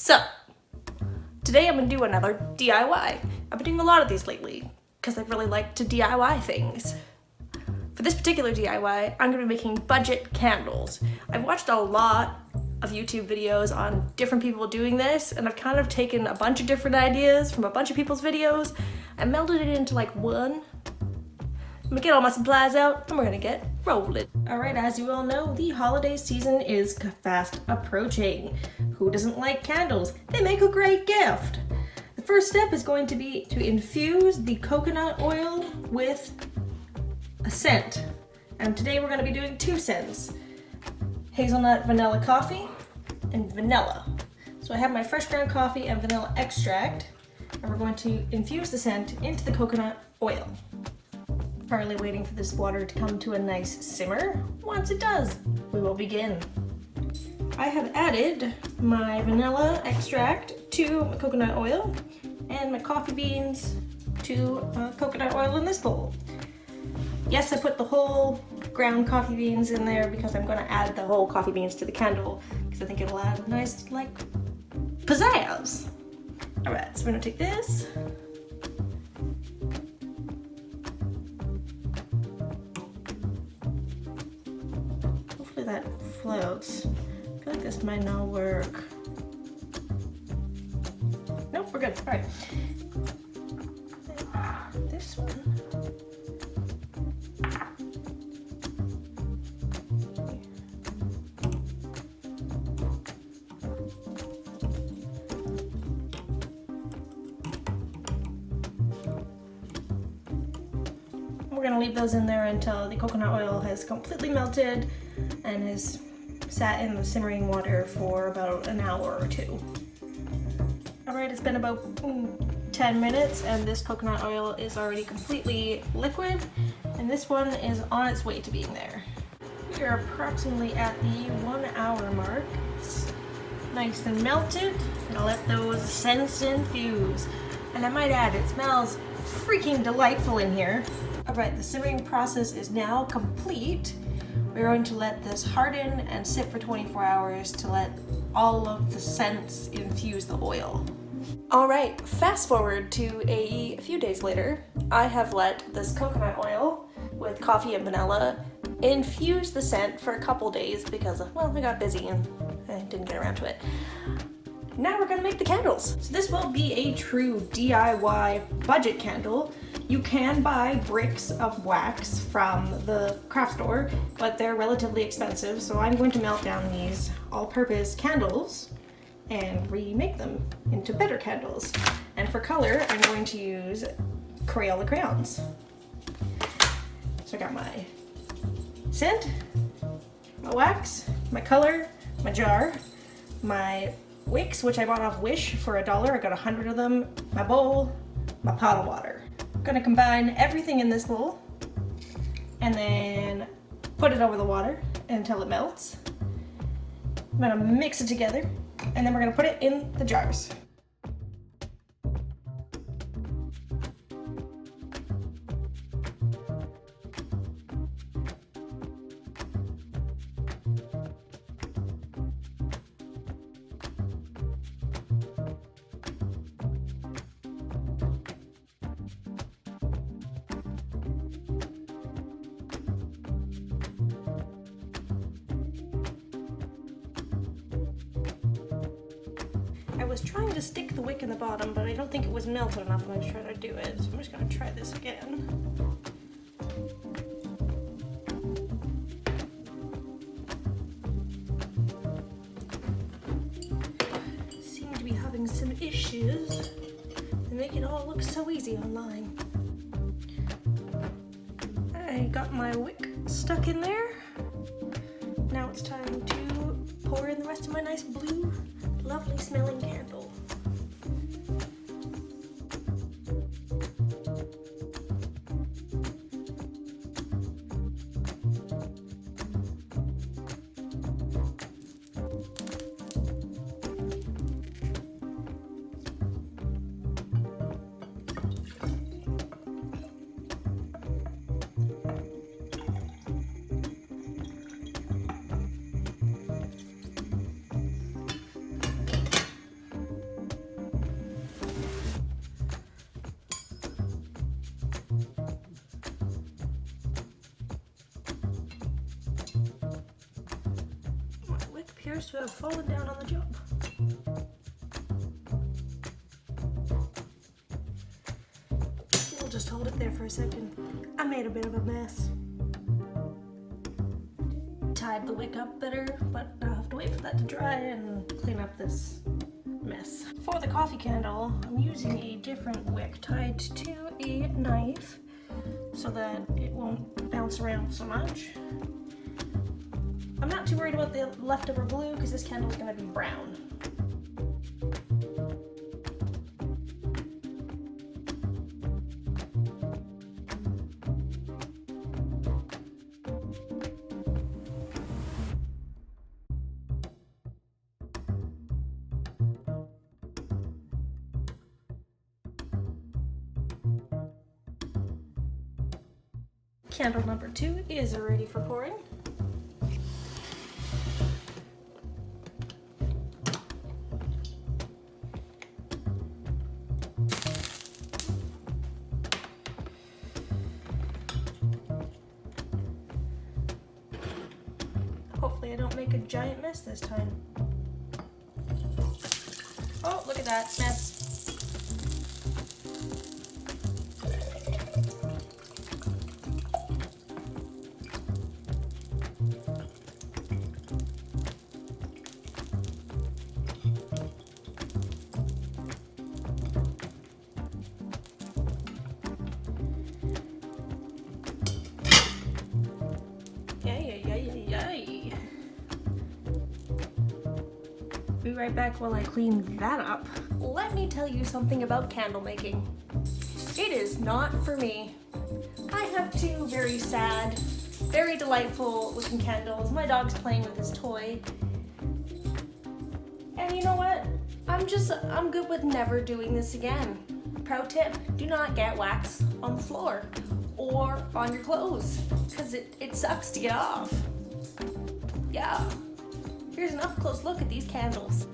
So, today I'm gonna do another DIY. I've been doing a lot of these lately because I really like to DIY things. For this particular DIY, I'm gonna be making budget candles. I've watched a lot of YouTube videos on different people doing this, and I've kind of taken a bunch of different ideas from a bunch of people's videos and melded it into like one. I'm gonna get all my supplies out and we're gonna get rolling. Alright, as you all know, the holiday season is fast approaching. Who doesn't like candles? They make a great gift. The first step is going to be to infuse the coconut oil with a scent. And today we're gonna be doing 2 scents. Hazelnut vanilla coffee and vanilla. So I have my fresh ground coffee and vanilla extract, and we're going to infuse the scent into the coconut oil. Currently waiting for this water to come to a nice simmer. Once it does, we will begin. I have added my vanilla extract to my coconut oil and my coffee beans to coconut oil in this bowl. Yes, I put the whole ground coffee beans in there because I'm going to add the whole coffee beans to the candle because I think it'll add a nice, like, pizzazz. Alright, so we're going to take this. Hopefully that floats. I feel like this might not work. Nope, we're good. Alright. This one. We're going to leave those in there until the coconut oil has completely melted and has sat in the simmering water for about an hour or 2. Alright, it's been about 10 minutes and this coconut oil is already completely liquid, and this one is on its way to being there. We are approximately at the 1 hour mark. It's nice and melted, and I'll let those scents infuse. And I might add, it smells freaking delightful in here. Alright, the simmering process is now complete. We're going to let this harden and sit for 24 hours to let all of the scents infuse the oil. Alright, fast forward to a few days later. I have let this coconut oil with coffee and vanilla infuse the scent for a couple days because, well, I got busy and I didn't get around to it. Now we're gonna make the candles. So this will be a true DIY budget candle. You can buy bricks of wax from the craft store, but they're relatively expensive, so I'm going to melt down these all-purpose candles and remake them into better candles. And for color, I'm going to use Crayola crayons. So I got my scent, my wax, my color, my jar, my wicks, which I bought off Wish for $1. I got 100 of them, my bowl, my pot of water. I'm gonna combine everything in this bowl and then put it over the water until it melts. I'm gonna mix it together and then we're gonna put it in the jars. I was trying to stick the wick in the bottom, but I don't think it was melted enough when I was trying to do it, so I'm just going to try this again. Seem to be having some issues. They make it all look so easy online. I got my wick stuck in there. Now it's time to pour in the rest of my nice blue, lovely smelling candle. appears to have fallen down on the job. We'll just hold it there for a second. I made a bit of a mess. Tied the wick up better, but I'll have to wait for that to dry and clean up this mess. For the coffee candle, I'm using a different wick tied to a knife so that it won't bounce around so much. I'm not too worried about the leftover blue because this candle is going to be brown. Candle number 2 is ready for pouring. Hopefully I don't make a giant mess this time. Oh, look at that mess. Yay. Be right back while I clean that up. Let me tell you something about candle making. It is not for me. I have 2 very sad, very delightful looking candles. My dog's playing with his toy. And you know what? I'm good with never doing this again. Pro tip, do not get wax on the floor or on your clothes because it sucks to get off. Yeah. Here's an up close look at these candles.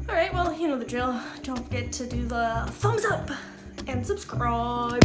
Alright, well, you know the drill. Don't forget to do the thumbs up and subscribe.